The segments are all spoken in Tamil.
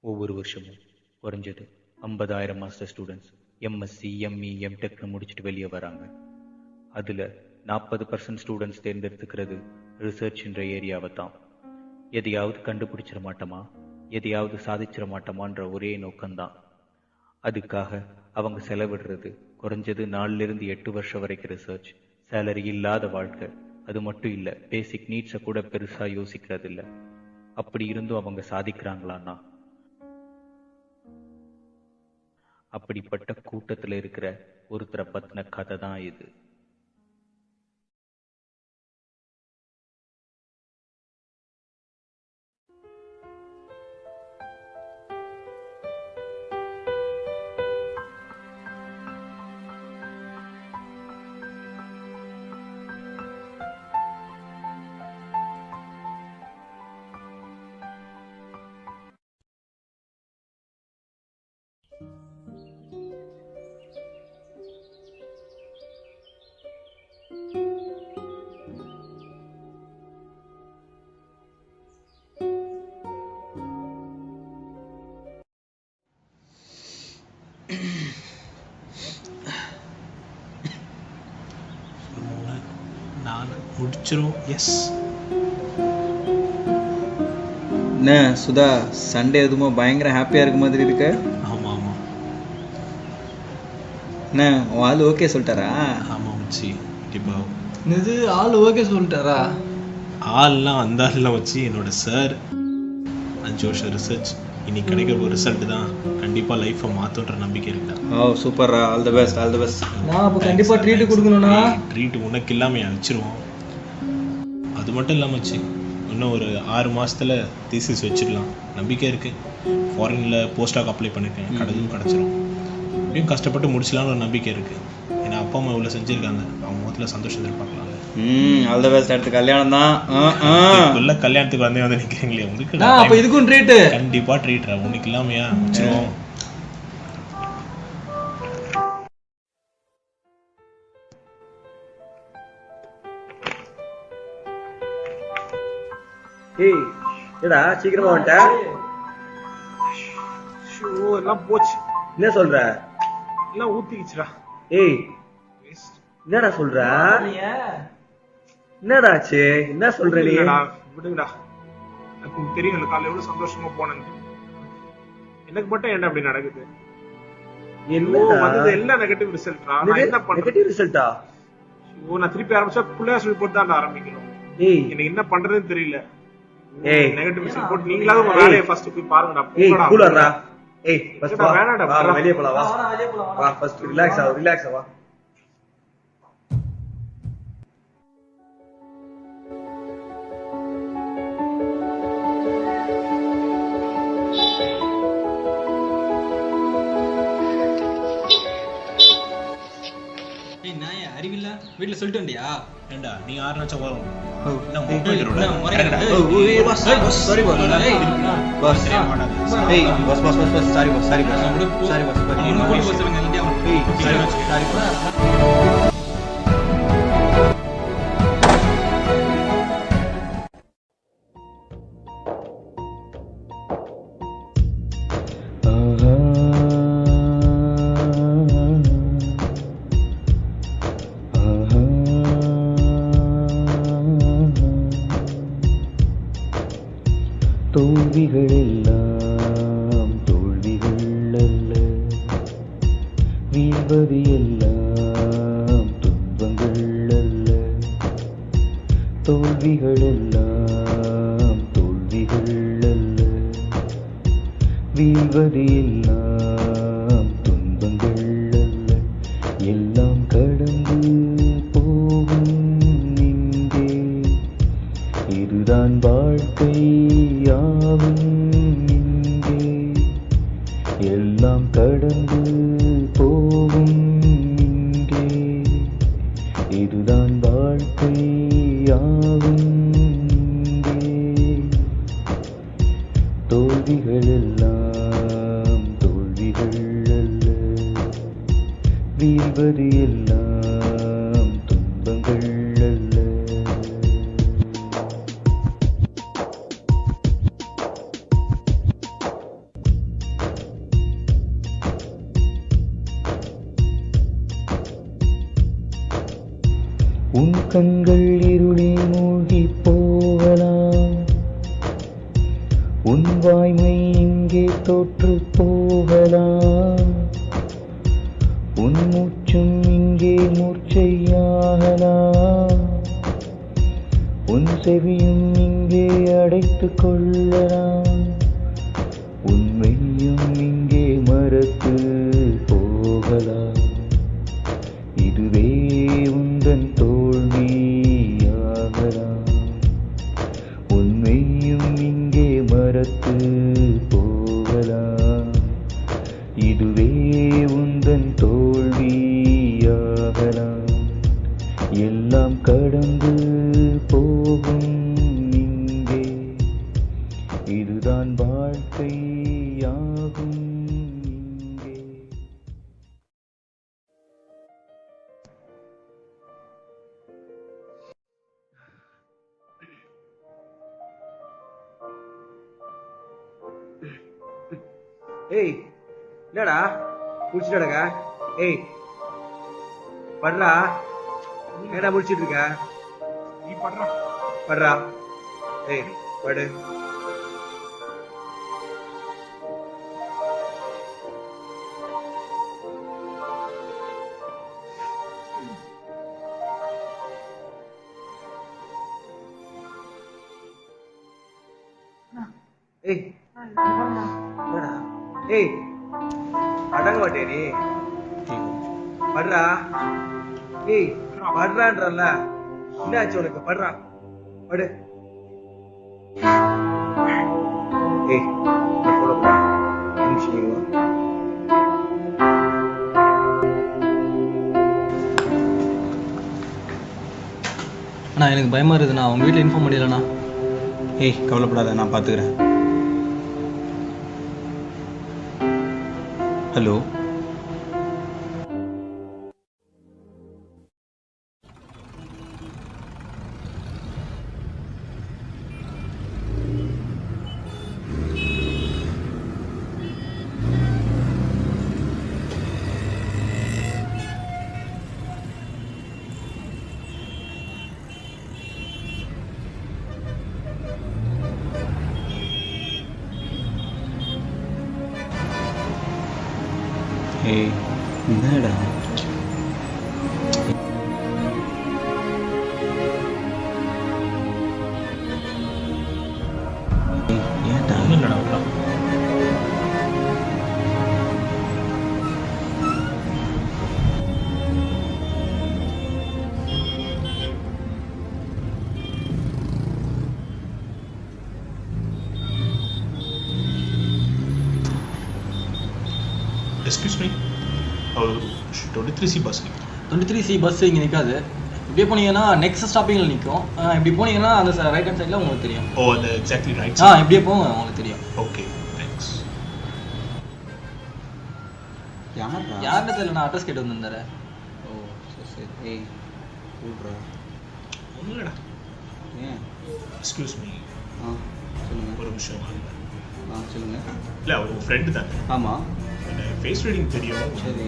ஒவ்வொரு வருஷமும் குறைஞ்சது 50,000 மாஸ்டர் ஸ்டூடெண்ட்ஸ் எம்எஸ்சி எம்இ எம்டெக்னு முடிச்சுட்டு வெளியே வராங்க. அதில் 40% ஸ்டூடெண்ட்ஸ் தேர்ந்தெடுத்துக்கிறது ரிசர்ச்ன்ற ஏரியாவை தான். எதையாவது கண்டுபிடிச்சிட மாட்டோமா, எதையாவது சாதிச்சிட மாட்டோமான்ற ஒரே நோக்கம்தான். அதுக்காக அவங்க செலவிடுறது குறைஞ்சது 4 to 8 வருஷம் வரைக்கும் ரிசர்ச். சேலரி இல்லாத வாழ்க்கை. அது மட்டும் இல்லை, பேசிக் நீட்ஸை கூட பெருசாக யோசிக்கிறது இல்லை. அப்படி இருந்தும் அவங்க சாதிக்கிறாங்களான்னா அப்படிப்பட்ட கூட்டத்தில் இருக்கிற ஒருத்தரை பத்தின கதை தான் இது. முடிச்சிரும். எஸ் என்ன சுதா, சண்டே எதுவும் பயங்கர ஹாப்பியாக இருக்க மாதிரி இருக்கு. ஆமாம் ஆமாம். என்ன உன் ஆள் ஓகே சொல்லிட்டாரா? ஆமாம் மச்சி, கண்டிப்பாக. இது ஆள் ஓகே சொல்லிட்டாரா? ஆள்லாம் அந்த ஆள்லாம் வச்சு என்னோட சார் 5 வருஷம் ரிசர்ச் இன்னைக்கு கிடைக்கிற ஒரு ரிசல்ட் தான் கண்டிப்பாக லைஃப்பை மாற்றுன்ற நம்பிக்கை இருக்கா. ஓ சூப்பர்ரா, all the best, all the best. நான் அப்போ கண்டிப்பாக ட்ரீட் கொடுக்கணும்னா ட்ரீட் உனக்கு இல்லாமல் வச்சிருவோம். அது மட்டும் இல்லாமல் வச்சு இன்னும் ஒரு 6 மாதத்தில் தீசிஸ் வச்சிடலாம். நம்பிக்கை இருக்குது. ஃபாரினில் போஸ்டாக் அப்ளை பண்ணியிருக்கேன், கிடச்சிரும். இப்படியும் கஷ்டப்பட்டு முடிச்சலான்னு ஒரு நம்பிக்கை இருக்குது. ஏன்னா அப்பா அம்மா இவ்வளோ செஞ்சுருக்காங்க, அவங்க முகத்தில் சந்தோஷம் எதிர்பார்க்கலாம். All the best. அடுத்து கல்யாணம் தான். உள்ள கல்யாணத்துக்கு வந்து நிற்கிறீங்களே உங்களுக்கு. அப்போ இதுக்கும் ட்ரீட்டு கண்டிப்பாக ட்ரீட்ரா. உனக்கு இல்லாமையா வச்சிருவோம். ஏய் ஏடா சீக்கிரமா வந்துட்ட? எல்லாம் போச்சு. என்ன சொல்ற? எல்லாம் ஊத்திக்கிச்சுடா. ஏய் என்னடா சொல்ற? என்னடா ஆச்சு? என்ன சொல்ற நீ? விடுங்கடா. எனக்கு தெரியும் காலையில எவ்வளவு சந்தோஷமா போனேன்னு. எனக்கு மட்டும் என்ன அப்படி நடக்குது? வந்தது எல்லாம் நெகட்டிவ் ரிசல்ட்ரா. நான் என்ன பண்றது? நெகட்டிவ் ரிசல்ட்டா? நான் திருப்பி ஆரம்பிச்சா புள்ளையா சொல்லி போட்டு தான் ஆரம்பிக்கணும். ஏய் எனக்கு என்ன பண்றதுன்னு தெரியல. ஏய் நெகட்டிவ் ரிசல்ட் போட்டு நீங்களாவது உங்க வேலையை ஃபர்ஸ்ட் போய் பாருங்கடா. ஏய் கூலர்ரா. ஏய் ஃபர்ஸ்ட் வா. வேணாடா, வா வெளிய போலாம் வா. வா ஃபர்ஸ்ட் ரிலாக்ஸ் வா. அறிவில்ல வீட்டுல சொல்லிட்டு வண்டியா? ஏண்டா நீ 6 நாச்சா வரும். Sorry boss. ஏய் boss boss boss boss sorry boss, sorry boss, sorry boss. ஏய் சாரி பாஸ், சாரி பாஸ். தோல்விகள் எல்லாம் தோல்விகள் அல்ல, வீழ்வது எல்லாம் துன்பங்கள் அல்ல. தோல்விகள் எல்லாம் தோல்விகள் அல்ல, வீழ்வது எல்லாம் துன்பங்கள் அல்ல. எல்லாம் கடந்து போகும் இங்கே, இதுதான் வாழ்க்கை யாவும் இங்கே. எல்லாம் கடந்து போகும் இங்கே, இதுதான் வாழ்க்கை யாவும் இங்கே. தோல்விகள் எல்லாம் தோல்விகள் அல்ல, வீழ்வது எல்லாம் துன்பங்கள் அல்ல. கண்கள் இருளில் மூழ்கி போகலாம். உன் வாய்மை இங்கே தோற்று போகலாம். உன் மூச்சும் இங்கே மூர்ச்சையாகலாம். உன் செவியும் இங்கே அடைத்துக் கொள்ளலாம். உண்மையும் இங்கே மறத்து போகலாம். இதுவே உந்தன் தோல்வியாகலாம். உண்மையும் இங்கே மறத்து போகலாம். இதுவே உந்தன் தோல்வியாகலாம். எல்லாம் கடந்து போகும் இங்கே. இதுதான் வாழ்க்கையாகும் இங்கே. ஏய் என்னடா முடிச்சுட்டாடங்க? ஏய் படுறா. என்னடா முடிச்சிட்டு இருக்க? நீ பண்றா. படுறா. ஏய் படு. ஏய் என்னடா? ஏய் அடங்க மாட்டே நீ. படுறா. ஏய் படுறான்றல்ல. என்னாச்சு உனக்கு? படுறா. படு. ஏய் கூட போ. நிமிஷம் அண்ணா எனக்கு பயமா இருக்குதுண்ணா. அவங்க வீட்டில் இன்ஃபார்ம் பண்ணிடலண்ணா. ஏய் கவலைப்படாத, நான் பார்த்துக்கிறேன். ஹலோ. ஏய் என்னடா? ஏன்டா? ஒன்றும் இல்லைடா அவ்வளோ. எக்ஸ்கியூஸ் மீ, அவர் 23C பஸ். 23C பஸ் இங்கே நிற்காது. இப்படியே போனீங்கன்னா நெக்ஸ்ட் ஸ்டாப்பிங்கில் நிற்கும். இப்படி போனீங்கன்னா அந்த ரைட் ஹேண்ட் சைடில் உங்களுக்கு தெரியும். ஓ அந்த எக்ஸாக்ட்லி ரைட். இப்படியே போங்க உங்களுக்கு தெரியும். Okay thanks. யாருன்னு தெரியல, அட்ரஸ் கேட்டு வந்திருந்தாரு. ஓ சரி சரி. ஏய் கூடுறா. ஒன்றும் இல்லைடா. ஏன்? எக்ஸ்கியூஸ் மீ, சொல்லுங்கள். ஒரு விஷயம் வாங்க. சொல்லுங்கள். இல்லை அவர் உங்கள் ஃப்ரெண்டு தான். ஆமாம். ஃபேஸ் ரீடிங் தெரியும். சரி.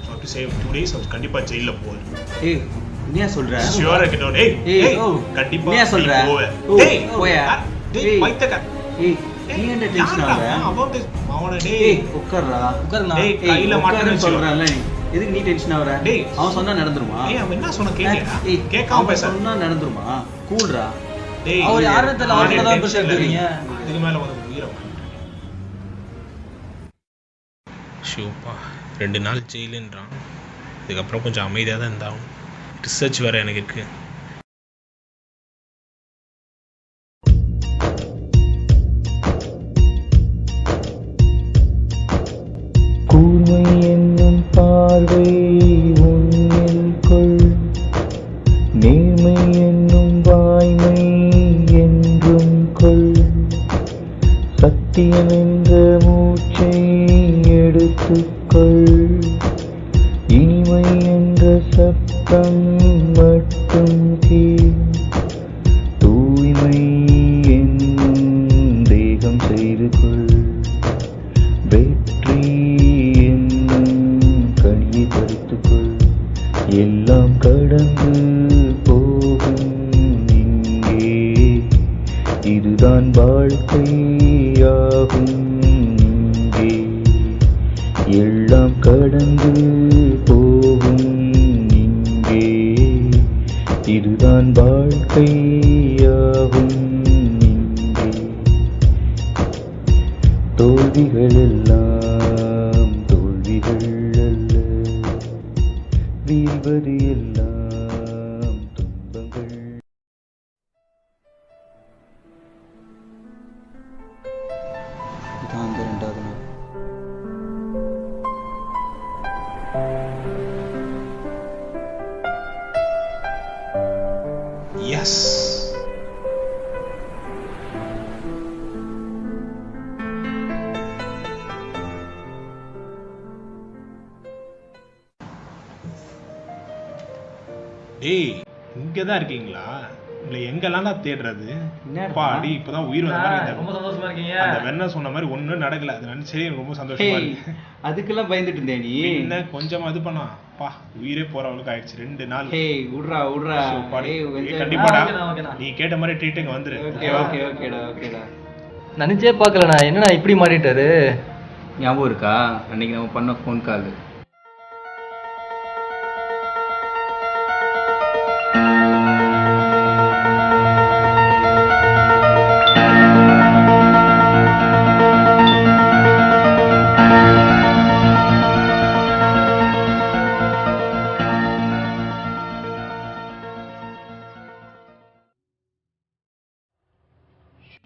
ஸோ டு சேவ் 2 days அவர் கண்டிப்பாக ஜெயிலில் போவார். ஏய் என்ன சொல்ற? ஷியோரா இருக்கட்டும். ஏய் ஏய் கண்டிப்பாக என்ன சொல்ற? டேய் போயா. டேய் பைத்தக்க. ஏய் நீ என்ன டென்ஷன் ஆகுற? அவன் அவன டேய் டேய் உட்கார்றா. உட்காருண்ணா. டேய் கையில மாட்டேன்னு சொல்றல நீ. எதுக்கு நீ டென்ஷன் ஆகுற? டேய் அவன் சொன்னா நடந்துருமா? ஏய் அவன் என்ன சொன்னா கேக்குறா? ஏய் கேட்காம பேச. சொன்னா நடந்துருமா? கூல்றா. டேய் அவர் யாருன்னு தெரியல, அவர்கிட்ட தான் பேச இருக்கீங்க. இதுக்கு மேல வந்து உயிரை வாங்கிட்டேன். ஷூப்பா 2 நாள் ஜெயிலுன்றான். இதுக்கப்புறம் கொஞ்சம் அமைதியாக தான் இருந்தாகும். ரிசர்ச் வேறு எனக்கு இருக்குது. கூர்மை என்னும் பார்வை உன்னில் கொள். நேர்மை என்னும் வாய்மை என்றும் கொள். சத்தியம் என்ற மூச்சை எடுத்துக்கொள். இனிமை என்ற சத்தம் மட்டும் கீழ். தூய்மை என்னும் தேகம் செய்து கொள். வெற்றி என்னும் கனியை பறித்துக்கொள். எல்லாம் கடந்து போ இதுதான் வாழ்க்கையாகும் இங்கே எல்லாம் கடந்து போகும் இங்கே இதுதான் வாழ்க்கையாகும் இங்கே தோல்விகள் எல்லாம் தோல்விகள் அல்ல வீழ்வது எல்லாம் துன்பங்கள். இதான் அந்த 2வது நாள். எஸ் டேய் இங்கே தான் இருக்கீங்களா? இல்லை எங்கெல்லாம் நான் தேடுறது? பாடி இப்போதான் உயிர் வந்த மாதிரி ரொம்ப சந்தோஷமா இருக்கீங்க. அந்த வெண்ண சொன்ன மாதிரி ஒன்றும் நடக்கல. அது நினைச்சே எனக்கு ரொம்ப சந்தோஷமா இருக்கு. அதுக்கெல்லாம் பயந்துட்டு இருந்தே நீ? என்ன கொஞ்சம் இது பண்ணா பா உயிரே போறவளுக்கு ஆயிடுச்சு 2 நாள். ஹேய் விட்றா விட்றா. So, பாடி. ஏய், கொஞ்சம் கண்டிப்பாடா ஓகேடா. நீ கேட்ட மாதிரி ட்ரீட் இங்க வந்துரு. ஓகே ஓகே ஓகேடா ஓகேடா. நினைச்சே பார்க்கலண்ணா, என்னண்ணா இப்படி மாறிட்டாரு. ஞாபகம் இருக்கா அன்னைக்கு நம்ம பண்ண ஃபோன் கால்?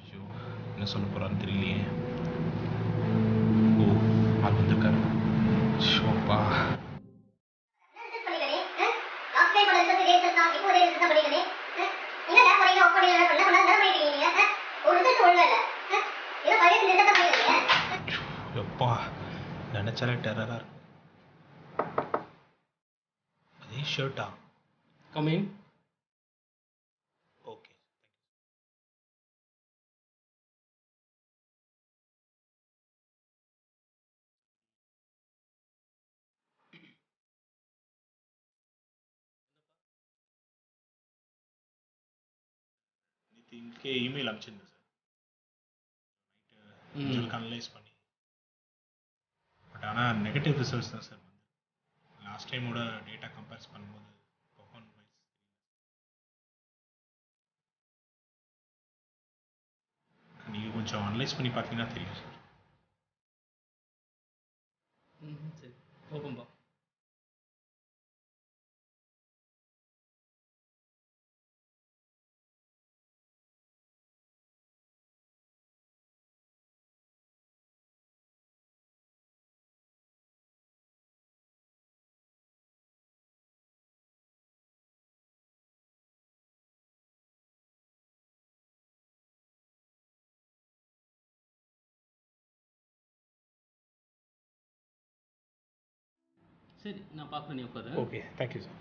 ஐயோ, என்ன சொல்ல போறான்னு தெரியலையே. ஓ ஆள் வந்திருக்காரு. ஷோப்பா எப்பா நினைச்சாலே டெரரா இருக்கு. அதே ஷர்ட்டா? கமிங். ஓகே நிதின்கே இமெயில் அனுப்பிச்சிருந்தேன் சார். அனலைஸ் பண்ணி பட் ஆனால் நெகட்டிவ் ரிசல்ட்ஸ் தான் சார் வந்து. லாஸ்ட் டைமோட டேட்டா கம்பேர்ஸ் பண்ணும்போது பர்ஃபார்மன்ஸ் வைஸ் நீங்கள் கொஞ்சம் அனலைஸ் பண்ணி பார்த்தீங்கன்னா தெரியும் சார். சரி ஓப்பன்பா. சரி நான் பார்க்குறேன், நீ உட்காரு. Okay thank you sir.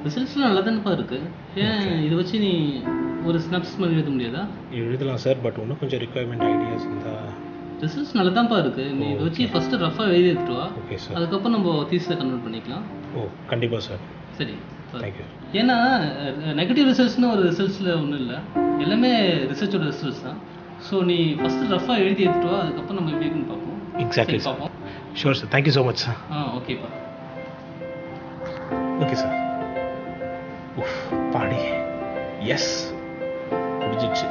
ரிசல்ட்ஸ்லாம் நல்லா தானேப்பா இருக்கு. ஏன் இதை வச்சு நீ ஒரு ஸ்னாப்ஸ் மாதிரி எழுத முடியாதா? எழுதலாம் சார், பட் இன்னும் கொஞ்சம் ரிக்குவயர்மெண்ட் ஐடியாஸ் இருந்தால். ரிசல்ட்ஸ் நல்லா தான்ப்பா இருக்கு. நீ இதை வச்சு ஃபஸ்ட்டு ரஃபாக எழுதி எடுத்துட்டு வா. Okay sir. அதுக்கப்புறம் நம்ம தீஸில் கன்வெர்ட் பண்ணிக்கலாம். ஓ கண்டிப்பாக சார். சரி தேங்க்யூ. ஏன்னா நெகட்டிவ் ரிசல்ட்ஸ்னு ஒரு ரிசல்ட்ஸில் ஒன்றும் இல்லை, எல்லாமே ரிசர்ச்சோட ரிசல்ட்ஸ் தான். ஸோ நீ ஃபஸ்ட்டு ரஃபாக எழுதி எடுத்துட்டு வா, அதுக்கப்புறம் நம்ம எப்படி இருக்குன்னு பார்ப்போம். Exactly sir. பார்ப்போம். Sure sir, thank you so much sir. ஓகேப்பா. Okay sir. பாடி எஸ் முடிஞ்சிடுச்சு.